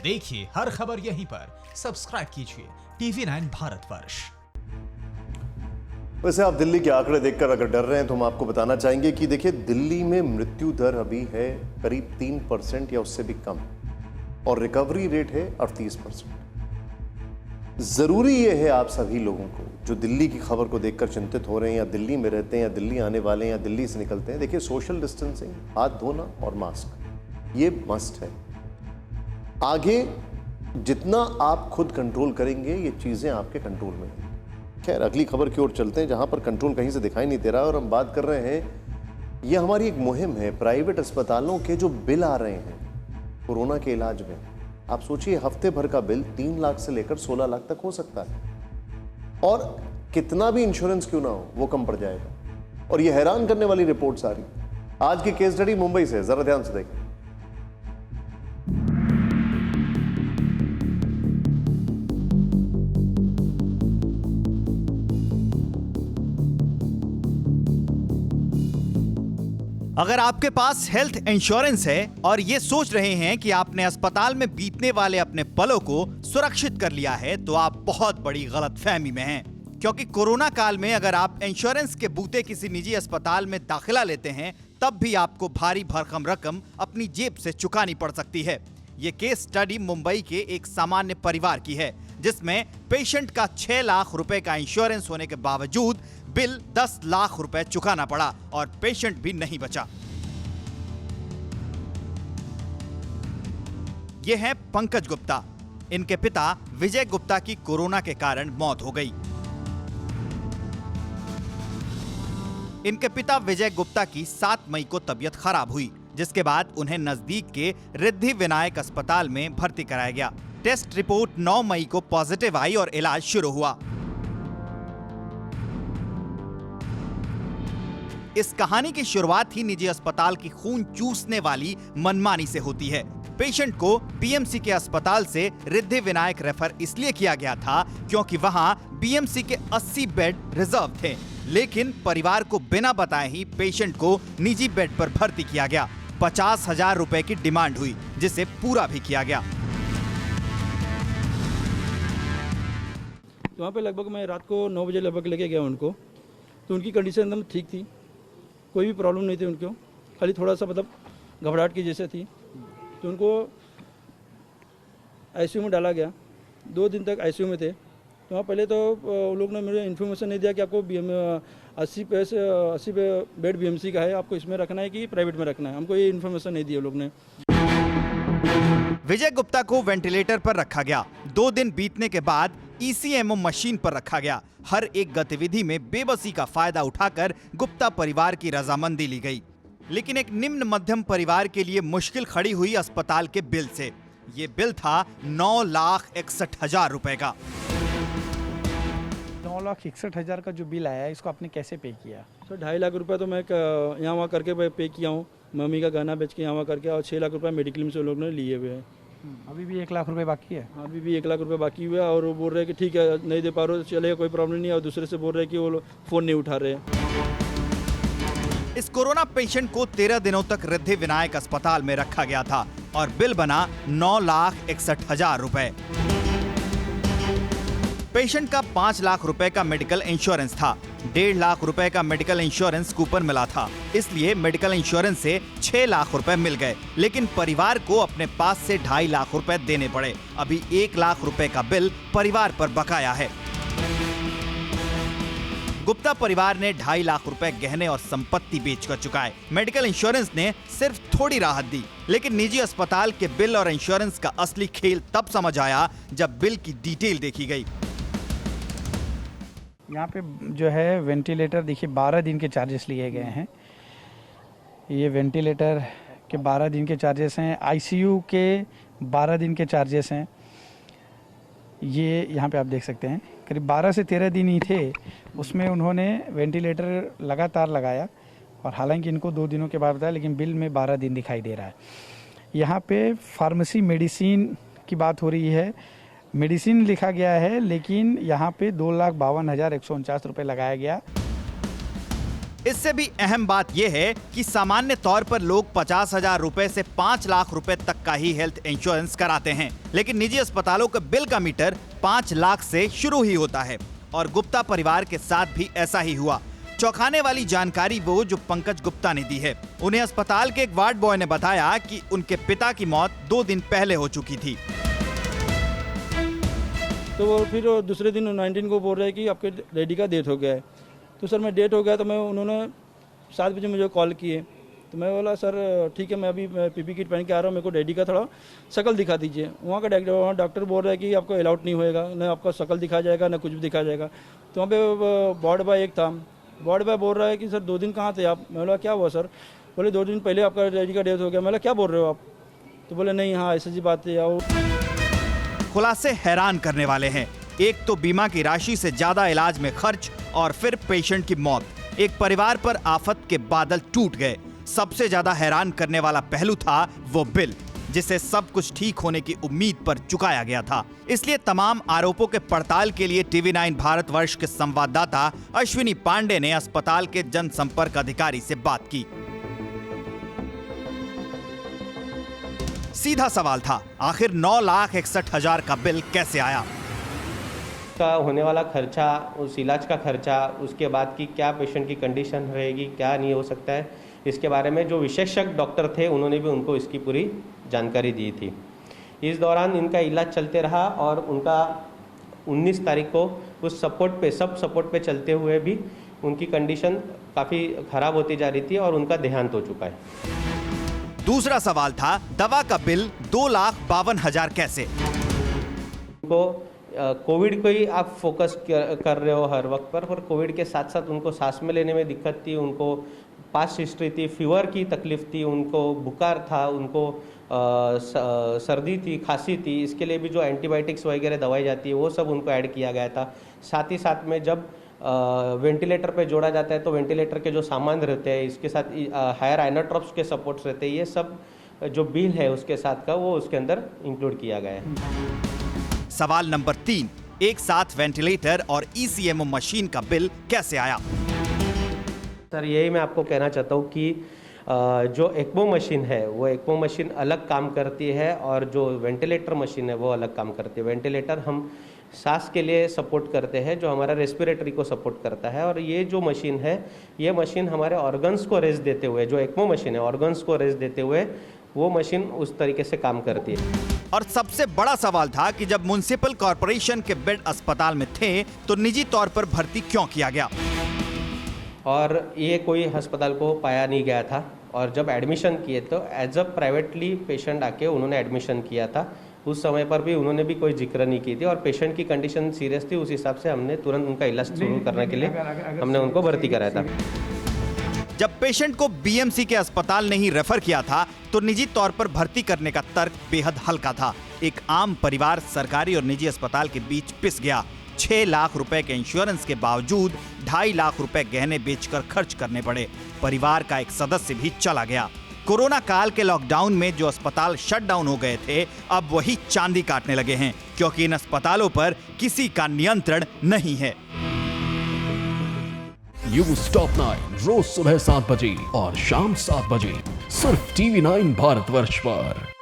देखिए हर खबर यहीं पर। सब्सक्राइब कीजिए TV9 भारतवर्ष। वैसे आप दिल्ली के आंकड़े देखकर अगर डर रहे हैं तो हम आपको बताना चाहेंगे कि देखिए दिल्ली में मृत्यु दर अभी है करीब 3% या उससे भी कम और रिकवरी रेट है 38%। जरूरी ये है आप सभी लोगों को जो दिल्ली की खबर को देखकर चिंतित हो रहे हैं या दिल्ली में रहते हैं या दिल्ली आने वाले हैं या दिल्ली से निकलते हैं, देखिए सोशल डिस्टेंसिंग, हाथ धोना और मास्क ये मस्ट है। आगे जितना आप खुद कंट्रोल करेंगे ये चीजें आपके कंट्रोल में हैं। खैर अगली खबर की ओर चलते हैं जहां पर कंट्रोल कहीं से दिखाई नहीं दे रहा और हम बात कर रहे हैं, ये हमारी एक मुहिम है। प्राइवेट अस्पतालों के जो बिल आ रहे हैं कोरोना के इलाज में, आप सोचिए हफ्ते भर का बिल 3 लाख से लेकर 16 लाख तक हो सकता है और कितना भी इंश्योरेंस क्यों ना हो वो कम पड़ जाएगा। और ये हैरान करने वाली रिपोर्ट्स आ रही। आज की केस स्टडी मुंबई से, जरा ध्यान से देखें। अगर आपके पास हेल्थ इंश्योरेंस है और ये सोच रहे हैं कि आपने अस्पताल में बीतने वाले अपने पलों को सुरक्षित कर लिया है, तो आप बहुत बड़ी गलतफहमी में हैं। क्योंकि कोरोना काल में अगर आप इंश्योरेंस के बूते किसी निजी अस्पताल में दाखिला लेते हैं, तब भी आपको भारी भरकम रकम अपनी जेब से चुकानी पड़ सकती है। ये केस स्टडी मुंबई के एक सामान्य परिवार की है, जिसमें पेशेंट का 6 लाख रुपए का इंश्योरेंस होने के बावजूद बिल 10 लाख रुपए चुकाना पड़ा और पेशेंट भी नहीं बचा। ये हैं पंकज गुप्ता। इनके पिता विजय गुप्ता की कोरोना के कारण मौत हो गई। इनके पिता विजय गुप्ता की 7 मई को तबीयत खराब हुई, जिसके बाद उन्हें नजदीक के रिद्धि विनायक अस्पताल में भर्ती कराया गया। टेस्ट रिपोर्ट 9 मई को पॉजिटिव आई और इलाज शुरू हुआ। इस कहानी की शुरुआत ही निजी अस्पताल की खून चूसने वाली मनमानी से होती है। पेशेंट को बीएमसी के अस्पताल से रिद्धि विनायक रेफर इसलिए किया गया था क्योंकि वहां बीएमसी के 80 बेड रिजर्व थे, लेकिन परिवार को बिना बताए ही पेशेंट को निजी बेड पर भर्ती किया गया। 50,000 रुपए की डिमांड हुई, जिसे पूरा भी किया गया। वहाँ पे लगभग मैं रात को 9 बजे लगभग लेके गया उनको, तो उनकी कंडीशन एकदम ठीक थी, कोई भी प्रॉब्लम नहीं थी उनको, खाली थोड़ा सा मतलब घबराहट की जैसे थी। तो उनको आईसीयू में डाला गया, 2 दिन तक आईसीयू में थे। तो वहाँ पहले तो लोग ने मुझे इन्फॉर्मेशन नहीं दिया कि आपको 80 बेड बीएमसी का है, आपको इसमें रखना है कि प्राइवेट में रखना है। हमको ये इन्फॉर्मेशन नहीं दिया लोग ने। विजय गुप्ता को वेंटिलेटर पर रखा गया। 2 दिन बीतने के बाद ECMO मशीन पर रखा गया। हर एक गतिविधि में बेबसी का फायदा उठाकर गुप्ता परिवार की रजामंदी ली गई। लेकिन एक निम्न मध्यम परिवार के लिए मुश्किल खड़ी हुई अस्पताल के बिल से। ये बिल था 9,61,000 रुपए का। 9,61,000 का जो बिल आया है, इसको आपने कैसे पे किया? सर 2.5 लाख रुपए तो मैं यहाँ वहाँ करके पे किया हूँ, मम्मी का गहना बेच के यहाँ वहाँ करके, और 6 लाख रुपए मेडिक्लेम से लोग ने लिए हुए हैं। अभी भी 1 लाख रुपए बाकी है? अभी भी 1 लाख रुपए बाकी हुआ है और वो बोल रहे हैं कि ठीक है नहीं दे पा रहे हो चलेगा, कोई प्रॉब्लम नहीं है। और दूसरे से बोल रहे हैं कि वो फ़ोन नहीं उठा रहे हैं। इस कोरोना पेशेंट को 13 दिनों तक रिद्धि विनायक अस्पताल में रखा गया था और बिल बना 9,61,000 रुपए। पेशेंट का 5 लाख रुपए का मेडिकल इंश्योरेंस था। 1.5 लाख रुपए का मेडिकल इंश्योरेंस कूपन मिला था, इसलिए मेडिकल इंश्योरेंस से 6 लाख रुपए मिल गए। लेकिन परिवार को अपने पास से 2.5 लाख रुपए देने पड़े। अभी 1 लाख रुपए का बिल परिवार पर बकाया है। गुप्ता परिवार ने 2.5 लाख रुपए गहने और संपत्ति बेचकर चुकाए। मेडिकल इंश्योरेंस ने सिर्फ थोड़ी राहत दी, लेकिन निजी अस्पताल के बिल और इंश्योरेंस का असली खेल तब समझ आया जब बिल की डिटेल देखी गई। यहाँ पे जो है वेंटिलेटर देखिए 12 दिन के चार्जेस लिए गए हैं। ये वेंटिलेटर के 12 दिन के चार्जेस हैं, आईसीयू के 12 दिन के चार्जेस हैं। ये यहाँ पे आप देख सकते हैं करीब 12 से 13 दिन ही थे, उसमें उन्होंने वेंटिलेटर लगातार लगाया और हालांकि इनको 2 दिनों के बाद बताया, लेकिन बिल में 12 दिन दिखाई दे रहा है। यहाँ पे फार्मेसी मेडिसिन की बात हो रही है, मेडिसिन लिखा गया है, लेकिन यहाँ पे 2,52,149 रुपये लगाया गया। इससे भी अहम बात यह है कि सामान्य तौर पर लोग 50,000 रुपए से 5 लाख रुपए तक का ही हेल्थ इंश्योरेंस कराते हैं, लेकिन निजी अस्पतालों के बिल का मीटर 5 लाख से शुरू ही होता है। और गुप्ता परिवार के साथ भी ऐसा ही हुआ। चौंकाने वाली जानकारी वो जो पंकज गुप्ता ने दी है। उन्हें अस्पताल के एक वार्ड बॉय ने बताया कि उनके पिता की मौत 2 दिन पहले हो चुकी थी। तो वो फिर दूसरे दिन 19 को बोल रहे हैं कि आपके डैडी का डेथ हो गया है। तो सर मैं डेथ हो गया तो मैं उन्होंने 7 बजे मुझे कॉल किए। तो मैं बोला सर ठीक है, मैं अभी पीपी किट पहन के आ रहा हूँ, मेरे को डैडी का थोड़ा शक्ल दिखा दीजिए। वहाँ का डॉक्टर बोल रहा है कि आपको अलाउड नहीं होएगा, ना आपका शक्ल दिखा जाएगा ना कुछ भी दिखा जाएगा। तो वहाँ पे वार्ड बॉय एक था, वार्ड बॉय बोल रहा है कि सर 2 दिन कहाँ थे आप? मैं बोला क्या हुआ सर? बोले 2 दिन पहले आपका डैडी का डेथ हो गया। मैं बोला क्या बोल रहे हो आप? तो बोले नहीं, हाँ ऐसी जी बात है। आओ। खुलासे हैरान करने वाले हैं। एक तो बीमा की राशि से ज्यादा इलाज में खर्च और फिर पेशेंट की मौत। एक परिवार पर आफत के बादल टूट गए। सबसे ज्यादा हैरान करने वाला पहलू था वो बिल, जिसे सब कुछ ठीक होने की उम्मीद पर चुकाया गया था। इसलिए तमाम आरोपों के पड़ताल के लिए TV9 भारतवर्ष के संवाददाता अश्विनी पांडे ने अस्पताल के जनसंपर्क अधिकारी से बात की। सीधा सवाल था, आखिर 9,61,000 का बिल कैसे आया? का होने वाला खर्चा, उस इलाज का खर्चा, उसके बाद की क्या पेशेंट की कंडीशन रहेगी, क्या नहीं हो सकता है, इसके बारे में जो विशेषज्ञ डॉक्टर थे उन्होंने भी उनको इसकी पूरी जानकारी दी थी। इस दौरान इनका इलाज चलते रहा और उनका 19 तारीख को उस सब सपोर्ट पे चलते हुए भी उनकी कंडीशन काफ़ी ख़राब होती जा रही थी और उनका देहांत हो चुका है। दूसरा सवाल था, दवा का बिल 2,52,000 कैसे? उनको कोविड को ही आप फोकस कर रहे हो हर वक्त पर कोविड के साथ साथ उनको सांस में लेने में दिक्कत थी, उनको पास्ट हिस्ट्री थी, फीवर की तकलीफ थी, उनको बुखार था, उनको सर्दी थी, खांसी थी। इसके लिए भी जो एंटीबायोटिक्स वगैरह दवाई जाती है वो सब उनको ऐड किया गया था। साथ ही साथ में जब वेंटिलेटर पे जोड़ा जाता है तो वेंटिलेटर के जो सामान रहते हैं, इसके साथ हायर आइनोट्रॉप्स के सपोर्ट्स रहते हैं, ये सब जो बिल है उसके साथ का वो उसके अंदर इंक्लूड किया गया है। सवाल नंबर 3, एक साथ वेंटिलेटर और ECMO मशीन का बिल कैसे आया? सर यही मैं आपको कहना चाहता हूँ कि जो एक्मो मशीन है वो एक्मो मशीन अलग काम करती है और जो वेंटिलेटर मशीन है वो अलग काम करती है। वेंटिलेटर हम सांस के लिए सपोर्ट करते हैं, जो हमारा रेस्पिरेटरी को सपोर्ट करता है, और ये जो मशीन है ये मशीन हमारे ऑर्गन्स को रेस्ट देते हुए, जो एक्मो मशीन है ऑर्गन्स को रेस्ट देते हुए वो मशीन उस तरीके से काम करती है। और सबसे बड़ा सवाल था कि जब म्युनिसिपल कॉर्पोरेशन के बेड अस्पताल में थे तो निजी तौर पर भर्ती क्यों किया गया? और ये कोई अस्पताल को पाया नहीं गया था और जब एडमिशन किए तो एज अ प्राइवेटली पेशेंट आके उन्होंने एडमिशन किया था। उस समय पर भी उन्होंने भी कोई जिक्र नहीं की थी और पेशेंट की कंडीशन सीरियस थी, उस हिसाब से हमने तुरंत उनका इलाज शुरू करने के लिए हमने उनको भर्ती कराया था। जब पेशेंट को BMC के अस्पताल ने ही रेफर किया था तो निजी तौर पर भर्ती करने का तर्क बेहद हल्का था। एक आम परिवार सरकारी और निजी अस्पताल के बीच पिस गया। 6 लाख रुपए के इंश्योरेंस के बावजूद 2.5 लाख रुपए गहने बेचकर खर्च करने पड़े। परिवार का एक सदस्य भी चला गया। कोरोना काल के लॉकडाउन में जो अस्पताल शट डाउन हो गए थे अब वही चांदी काटने लगे हैं, क्योंकि इन अस्पतालों पर किसी का नियंत्रण नहीं है। न्यूज़ टॉप 9 रोज सुबह 7 बजे और शाम 7 बजे सिर्फ TV9 भारतवर्ष पर।